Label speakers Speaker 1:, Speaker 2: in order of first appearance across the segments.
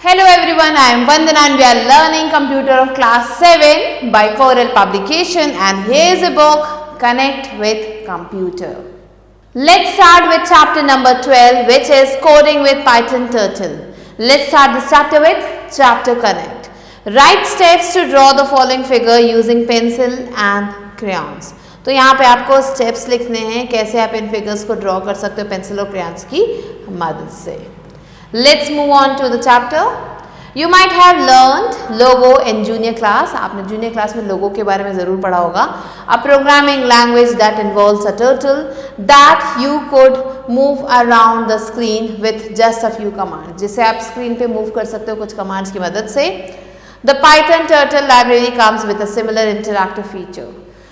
Speaker 1: Hello everyone, I am Vandana and we are learning computer of class 7 by Corel Publication, and here is a book, Connect with Computer. Let's start with chapter number 12, which is Coding with Python Turtle. Let's start this chapter with chapter Connect. Write steps to draw the following figure using pencil and crayons. तो यहाँ पे आपको steps लिखने हैं कैसे आप इन figures को draw कर सकते हो पेंसिल और क्रेयॉन्स की मदद से. Let's move on to the chapter. You might have learned logo in junior class. आपने junior class में logo के बारे में ज़रूर पढ़ा होगा. A programming language that involves a turtle that you could move around the screen with just a few commands. जिसे आप screen पे move कर सकते हो कुछ commands की मदद से. The Python Turtle library comes with a similar interactive feature.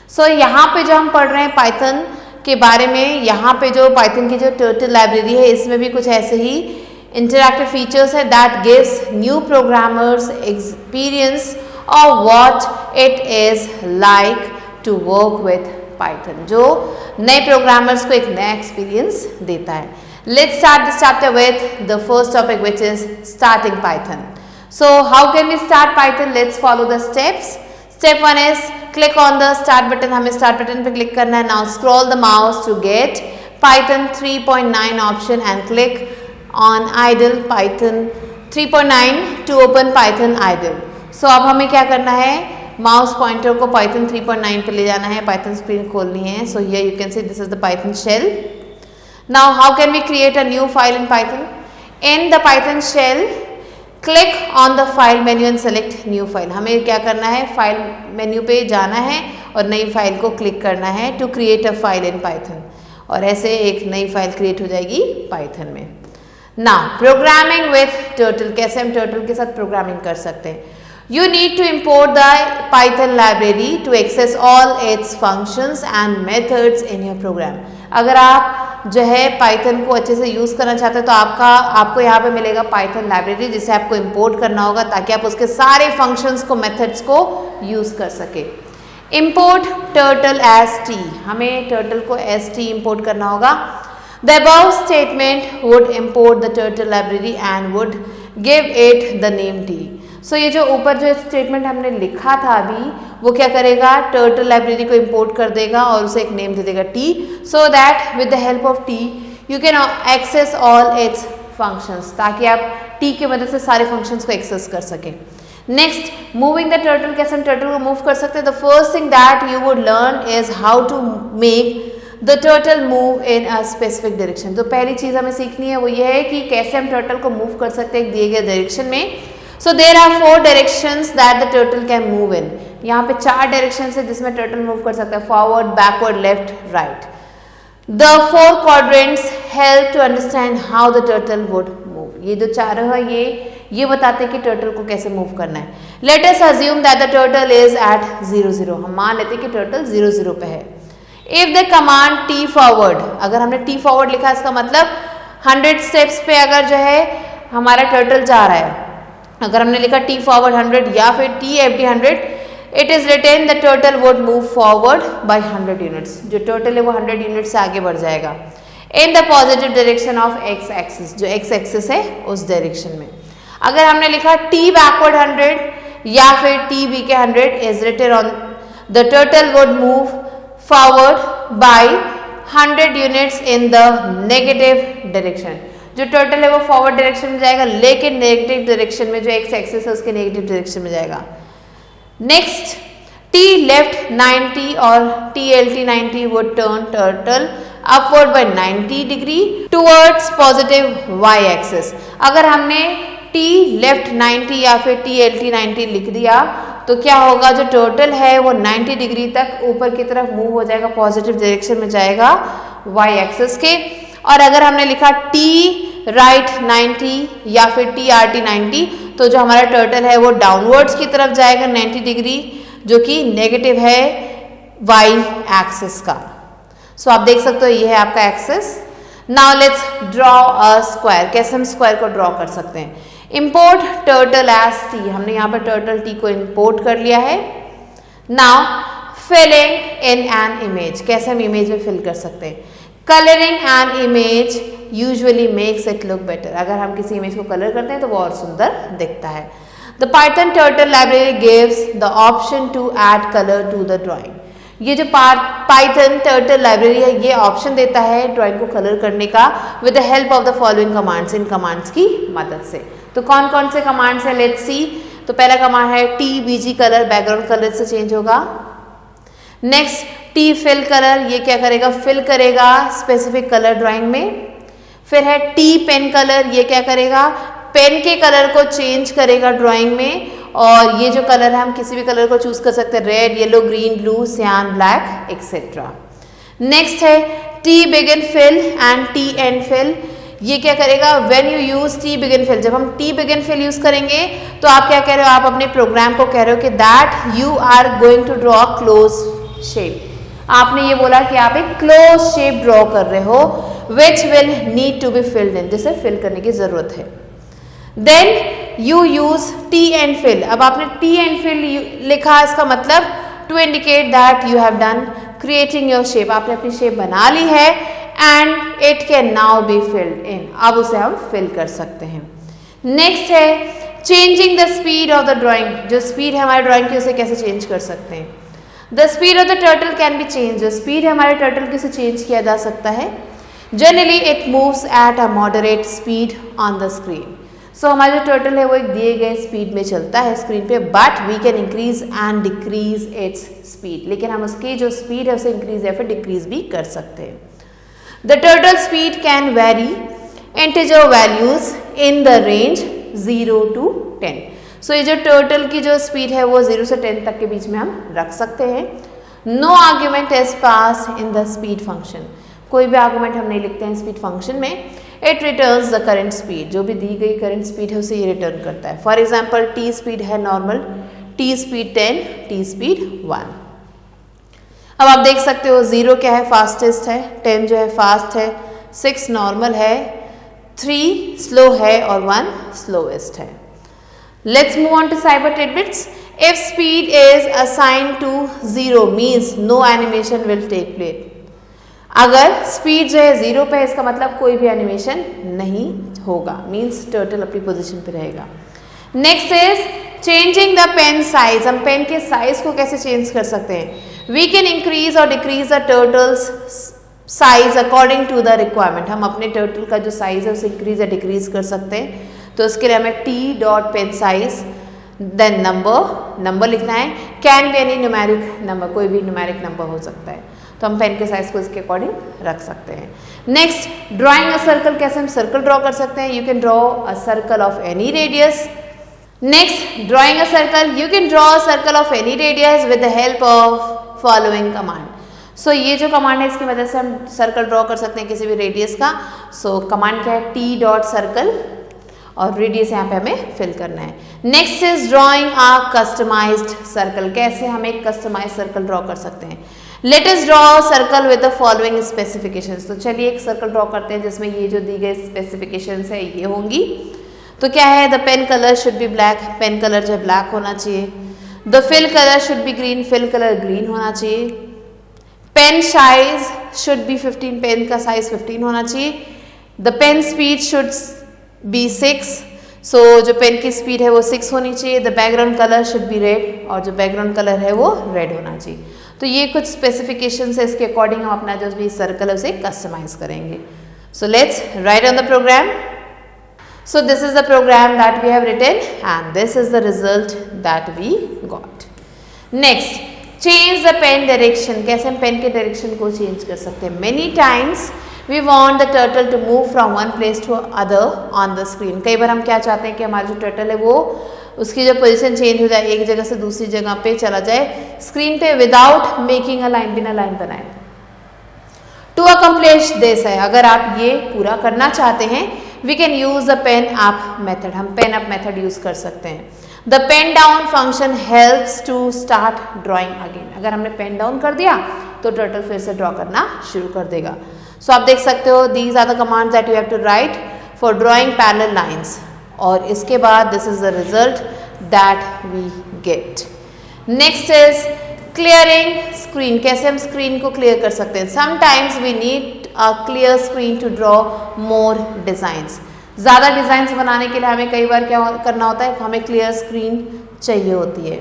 Speaker 1: So यहाँ पे जो हम पढ़ रहे हैं Python के बारे में, यहाँ पे जो Python की जो Turtle library है इसमें भी कुछ ऐसे ही interactive features है that gives new programmers experience of what it is like to work with Python, जो नए programmers को एक नया experience देता है. Let's start this chapter with the first topic, which is starting Python. So how can we start Python? Let's follow the steps. Step 1 is click on the start button. हमें start button पे click करना है. Now scroll the mouse to get Python 3.9 option and click on idle Python 3.9 to open Python idle. So अब हमें क्या करना है, mouse pointer को Python 3.9 पे ले जाना है, Python स्क्रीन खोलनी है. So here you can see this is the Python shell. Now how can we create a new file in Python? In the Python shell, click on the file menu and select new file. हमें क्या करना है, file menu पे जाना है और नई file को क्लिक करना है to create a file in Python. और ऐसे एक नई फाइल क्रिएट हो जाएगी Python में. Now programming with turtle, कैसे हम turtle के साथ प्रोग्रामिंग कर सकते हैं. You need to import the Python library to access all its functions and methods in your program. अगर आप जो है Python को अच्छे से यूज़ करना चाहते हो तो आपको यहाँ पे मिलेगा Python library जिसे आपको import करना होगा ताकि आप उसके सारे functions को methods को यूज़ कर सके. Import turtle as t, हमें turtle को as t import करना होगा. The above statement would import the turtle library and would give it the name t. So ये जो ऊपर जो स्टेटमेंट हमने लिखा था अभी वो क्या करेगा, turtle library को import कर देगा और उसे एक नेम दे देगा t, so that with the help of t you can access all its functions, ताकि आप t की मदद से सारे functions को access कर सकें. Next, moving the turtle, कैसे हम turtle को move कर सकते हैं. The first thing that you would learn is how to make the turtle move in a specific direction. तो पहली चीज़ हमें सीखनी है वो ये है कि कैसे हम turtle को move कर सकते हैं एक दिए गए direction में. So there are 4 directions that the turtle can move in. यहाँ पे 4 directions है जिसमें turtle move कर सकता है, forward, backward, left, right. The 4 quadrants help to understand how the turtle would move. ये जो चारों है ये बताते हैं कि turtle को कैसे move करना है. Let us assume that the turtle is at 0 0. हम मान लेते हैं कि turtle 0 0 पे है. If the command t forward, अगर हमने t forward लिखा इसका मतलब 100 steps पे अगर जो है हमारा turtle जा रहा है, अगर हमने लिखा t forward 100 या फिर t empty 100, it is written the turtle would move forward by 100 units. जो turtle है वो 100 units से आगे बढ़ जाएगा in the positive direction of x axis, जो x axis है उस direction में. अगर हमने लिखा t backward 100 या फिर t b के 100 is written on the turtle would move forward by 100 units in the negative direction. जो turtle है वो forward direction में जाएगा लेकिन negative direction में जो x axis है उसके negative direction में जाएगा. Next, t left 90 और t lt 90 would turn turtle upward by 90 degree towards positive y axis. अगर हमने t left 90 या फिर t lt 90 लिख दिया तो क्या होगा, जो टर्टल है वो 90 डिग्री तक ऊपर की तरफ मूव हो जाएगा, पॉजिटिव डायरेक्शन में जाएगा y एक्सिस के. और अगर हमने लिखा t राइट 90 या फिर t rt 90 तो जो हमारा टर्टल है वो डाउनवर्ड्स की तरफ जाएगा 90 डिग्री, जो कि नेगेटिव है y एक्सिस का. सो आप देख सकते हो ये है आपका axis. Now let's draw a square. कैसे हम स्क्वायर को ड्रॉ कर सकते हैं. Import turtle as t, हमने यहाँ पर turtle t को import कर लिया है. Now filling in an image, कैसे हम image में fill कर सकते हैं. Colouring an image usually makes it look better. अगर हम किसी इमेज को कलर करते हैं तो वो और सुंदर दिखता है। The Python turtle library gives the option to add colour to the drawing. ये जो पाइथन टर्टल लाइब्रेरी है ये ऑप्शन देता है ड्राइंग को कलर करने का with the help of the following commands, in commands की मदद से। तो कौन कौन से कमांड्स है, लेट्स सी। तो पहला कमांड है TBG कलर, बैकग्राउंड कलर से चेंज होगा। नेक्स्ट T फिल कलर, ये क्या करेगा, फिल करेगा स्पेसिफिक कलर ड्राइंग में। फिर है T पेन कलर, ये क्या करेगा, पेन के कलर को चेंज करेगा ड्राइंग में। और ये जो कलर है हम किसी भी कलर को चूज कर सकते हैं, red, yellow, green, blue, cyan, black etcetera. Next है T begin fill and T and fill, ये क्या करेगा, when you use T begin fill, जब हम T बिगिन फिल यूज करेंगे तो आप क्या कह रहे हो, आप अपने प्रोग्राम को कह रहे हो कि that you are going to draw close shape. आपने ये बोला कि आप एक क्लोज शेप ड्रॉ कर रहे हो which will need to be filled in, जिसे फिल करने की जरूरत है। Then you use T and fill. अब आपने T एंड फिल लिखा, इसका मतलब to indicate that you have done creating your shape, आपने अपनी शेप बना ली है and it can now be filled in, अब उसे हम फिल कर सकते हैं। नेक्स्ट है changing the speed of the drawing, जो स्पीड है हमारे ड्राइंग की उसे कैसे चेंज कर सकते हैं। The speed of the turtle can be change, जो स्पीड है हमारे टर्टल की उसे चेंज किया जा सकता है। Generally it moves at a moderate speed on the screen. So हमारा जो टर्टल है वो एक दिए गए स्पीड में चलता है स्क्रीन पे, but we can increase and decrease its speed, लेकिन हम उसकी जो स्पीड है उसे इंक्रीज या फिर डिक्रीज भी कर सकते हैं। The turtle speed can very integer values in the range 0 to 10। सो ये जो टर्टल की जो स्पीड है वो 0 से 10 तक के बीच में हम रख सकते हैं। No argument is pass in the speed function, कोई भी आर्गुमेंट हम नहीं लिखते हैं स्पीड फंक्शन में। It returns the current speed, जो भी दी गई करंट स्पीड है उसे ये रिटर्न करता है। फॉर एग्जांपल T स्पीड है normal, T speed 10, T speed 1। अब आप देख सकते हो 0 क्या है, फास्टेस्ट है, 10 जो है फास्ट है, 6 नॉर्मल है, 3 स्लो है और 1 स्लोएस्ट है। Let's move on to cyber tidbits. If speed is assigned to 0 means no animation will take place. अगर स्पीड जो है 0 पे है इसका मतलब कोई भी एनिमेशन नहीं होगा, मीन्स टर्टल अपनी पोजीशन पे रहेगा। Next is changing the pen size, हम पेन के साइज को कैसे चेंज कर सकते हैं। वी कैन इंक्रीज और decrease the turtle's size according to the requirement, हम अपने टर्टल का जो साइज है उसे इंक्रीज या डिक्रीज कर सकते हैं। तो इसके लिए हमें T.pen-size देन नंबर लिखना है, can be any numeric number, कोई भी न्यूमेरिक नंबर हो सकता है, तो हम पेन के साइज को इसके अकॉर्डिंग रख सकते हैं। नेक्स्ट ड्राइंग अ सर्कल, कैसे हम सर्कल ड्रॉ कर सकते हैं। You can draw a circle of any radius. Next drawing a circle, you can draw a circle of any radius with the help of following command. So ये जो command है इसकी मदद से हम सर्कल ड्रॉ कर सकते हैं किसी भी रेडियस का। सो कमांड क्या है, T.circle और रेडियस यहाँ पे हमें फिल करना है। Next is drawing a customized circle, कैसे हम एक कस्टमाइज सर्कल ड्रॉ कर सकते हैं। Let us draw circle with the following specifications. तो चलिए एक सर्कल ड्रॉ करते हैं जिसमें ये जो दी गई स्पेसिफिकेशंस है ये होंगी। तो क्या है, the pen colour should be black, pen colour जो है ब्लैक होना चाहिए। The fill colour should be green, fill colour green होना चाहिए। Pen size should be 15, pen का साइज 15 होना चाहिए। The pen speed should be 6, so जो पेन की स्पीड है वो 6 होनी चाहिए। The background colour should be red, और जो बैकग्राउंड कलर है वो रेड होना चाहिए। तो ये कुछ स्पेसिफिकेशंस है, इसके अकॉर्डिंग हम अपना जो भी सर्कल है उसे कस्टमाइज करेंगे। So let's write on the program. So this is the program that we have written and this is the result that we got. Next, change the pen direction. कैसे हम pen के direction को change कर सकते हैं। Many times we want the turtle to move from one place to other on the screen. कई बार हम क्या चाहते हैं कि हमारा जो टर्टल है वो उसकी जो पोजीशन चेंज हो जाए, एक जगह से दूसरी जगह पे चला जाए स्क्रीन पे विदाउट मेकिंग अ लाइन, बिना लाइन बनाए। टू अकम्प्लिश दिस है, अगर आप ये पूरा करना चाहते हैं we can use the pen up method, हम पेन अप मेथड यूज कर सकते हैं। The pen down function helps to start drawing again, अगर हमने पेन डाउन कर दिया तो टर्टल फिर से ड्रॉ करना शुरू कर देगा। सो आप देख सकते हो these are the commands that you have to write for drawing parallel lines, और इसके बाद this is the result that we get. Next is clearing screen, कैसे हम स्क्रीन को क्लियर कर सकते हैं। Sometimes we need a clear screen to draw more designs. ज़्यादा डिज़ाइंस बनाने के लिए हमें कई बार क्या करना होता है, हमें क्लियर स्क्रीन चाहिए होती है.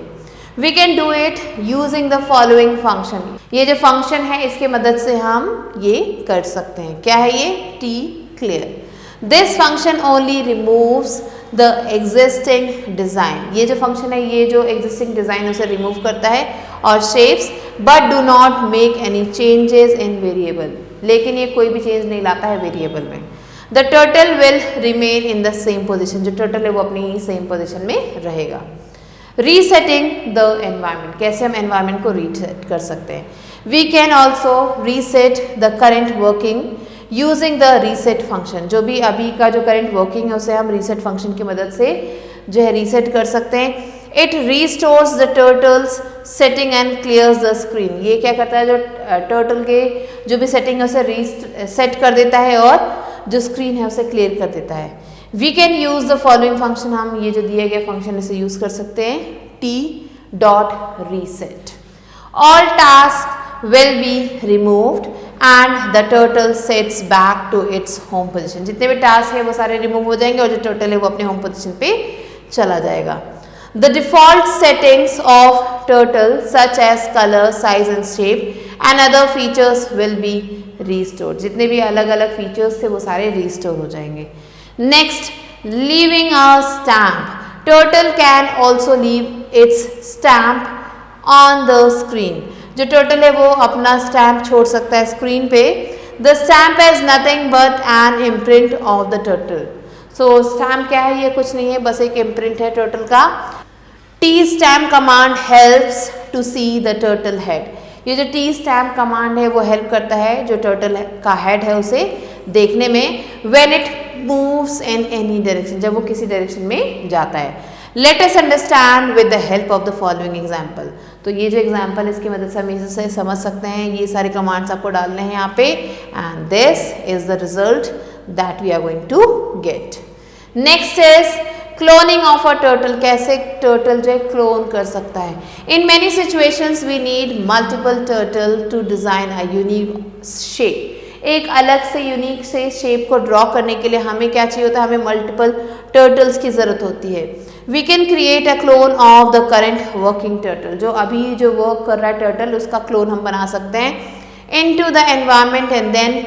Speaker 1: We can do it using the following function. ये जो फंक्शन है इसके मदद से हम ये कर सकते हैं. क्या है ये? T clear. This function only removes the existing design. ये जो फंक्शन है ये जो existing design है उसे रिमूव करता है और shapes but do not make any changes in variable. लेकिन ये कोई भी चेंज नहीं लाता है वेरिएबल में. The turtle will remain in the same position. जो turtle है वो अपनी सेम पोजिशन में रहेगा. Resetting the environment. कैसे हम environment को reset कर सकते हैं? We can also reset the current working using the reset function. जो भी अभी का जो current working है उसे हम reset function की मदद से जो है reset कर सकते हैं. It restores the turtle's setting and clears the screen. ये क्या करता है, जो turtle के जो भी setting है उसे reset कर देता है और जो screen है उसे clear कर देता है. We can use the following function. हम ये जो दिए गए फंक्शन इसे यूज कर सकते हैं. T dot reset. All tasks will be removed and the turtle sets back to its home position. जितने भी टास्क है वो सारे रिमूव हो जाएंगे और जो टर्टल है वो अपने होम पोजीशन पे चला जाएगा. The default settings of turtle such as color, size and shape and other features will be restored. जितने भी अलग अलग फीचर्स थे वो सारे रिस्टोर हो जाएंगे. Next, leaving a stamp. Turtle can also leave its stamp on the screen. जो turtle है वो अपना stamp छोड़ सकता है स्क्रीन पे. The stamp is nothing but an imprint of the turtle. So stamp क्या है, ये कुछ नहीं है, बस एक imprint है turtle का. T stamp command helps to see the turtle head. ये जो T stamp command है वो हेल्प करता है जो turtle का head है उसे देखने में. When it moves in any direction, जब वो किसी डायरेक्शन में जाता है. Let us understand with the help of the following example. तो ये जो एग्जाम्पल इसकी मदद से हम इसे समझ सकते हैं. ये सारे कमांड्स आपको डालने हैं यहाँ पे and this is the result that we are going to get. Next is cloning of a turtle. कैसे turtle जो है क्लोन कर सकता है. In many situations we need multiple turtle to design a unique shape. एक अलग से unique से शेप को ड्रॉ करने के लिए हमें क्या चाहिए होता है, हमें मल्टीपल टर्टल्स की ज़रूरत होती है. We can create a clone of the current working turtle. जो अभी जो वर्क कर रहा है टर्टल उसका क्लोन हम बना सकते हैं into the environment and then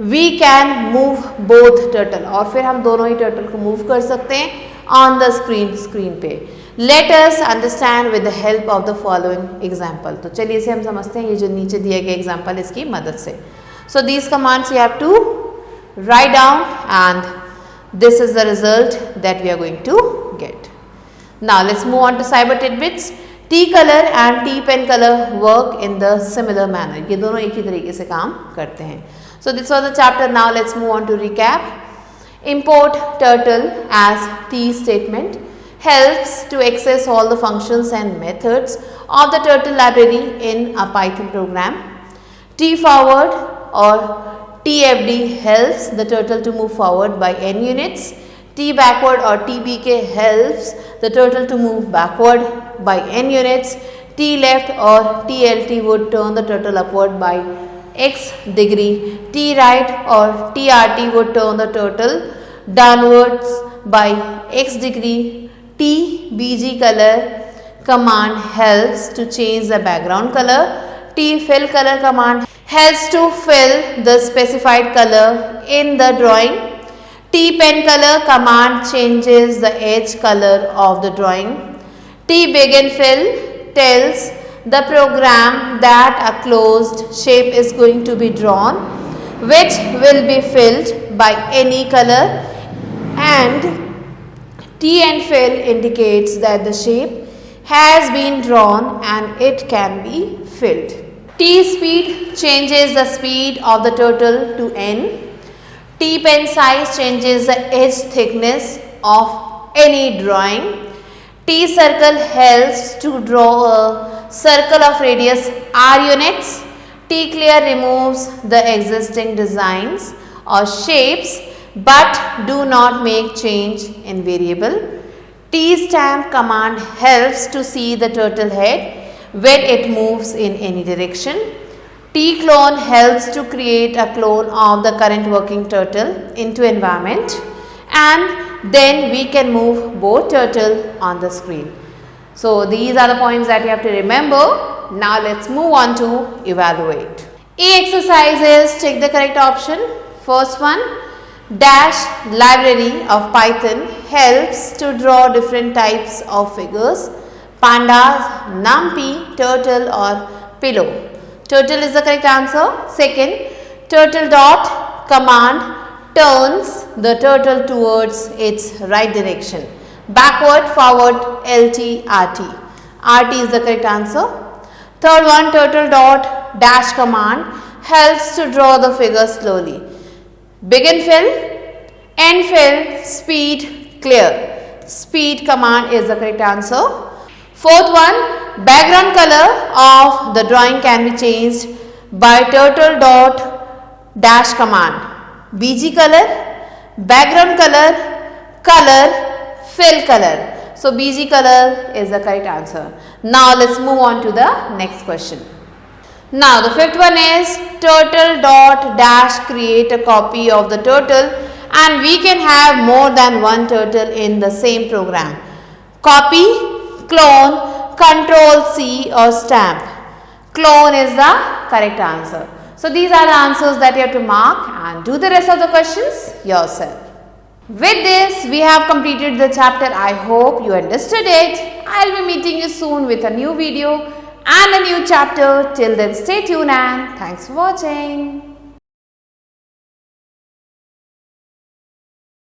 Speaker 1: we can move both turtle. और फिर हम दोनों ही टर्टल को मूव कर सकते हैं ऑन द स्क्रीन पे. Let us understand with the help of the following example. तो चलिए इसे हम समझते हैं ये जो नीचे दिए गए एग्जाम्पल इसकी मदद से. So these commands you have to write down and this is the result that we are going to get. Now let's move on to cyber tidbits. T color and T pen color work in the similar manner. ये दोनों एक ही तरीके से काम करते हैं. So this was the chapter. Now let's move on to recap. Import turtle as T statement helps to access all the functions and methods of the turtle library in a Python program. T forward or TFD helps the turtle to move forward by n units. T backward or TBK helps the turtle to move backward by n units. T left or TLT would turn the turtle upward by x degree. T right or TRT would turn the turtle downwards by x degree. T BG color command helps to change the background color. T fill color command helps to fill the specified color in the drawing. T pen color command changes the edge color of the drawing. T begin fill tells the program that a closed shape is going to be drawn which will be filled by any color, and T end fill indicates that the shape has been drawn and it can be filled. T speed changes the speed of the turtle to n. T pen size changes the edge thickness of any drawing. T circle helps to draw a circle of radius r units. T clear removes the existing designs or shapes but do not make change in variable. T stamp command helps to see the turtle head when it moves in any direction. T-clone helps to create a clone of the current working turtle into environment, and then we can move both turtle on the screen. So these are the points that you have to remember. Now let's move on to evaluate. E exercises, take the correct option. First one, Dash library of Python helps to draw different types of figures: pandas, numpy, turtle or pillow. Turtle is the correct answer. Second, turtle dot command turns the turtle towards its right direction. Backward, forward, LT, RT. RT is the correct answer. Third one, turtle dot dash command helps to draw the figure slowly. Begin fill, end fill, speed, clear. Speed command is the correct answer. Fourth one, background color of the drawing can be changed by turtle dot dash command. BG color, background color, color, fill color. So BG color is the correct answer. Now let's move on to the next question. Now the fifth one is turtle dot dash create a copy of the turtle, and we can have more than one turtle in the same program. Copy, clone, control C or stamp. Clone is the correct answer. So these are the answers that you have to mark and do the rest of the questions yourself. With this, we have completed the chapter. I hope you understood it. I'll be meeting you soon with a new video and a new chapter. Till then, stay tuned and thanks for watching.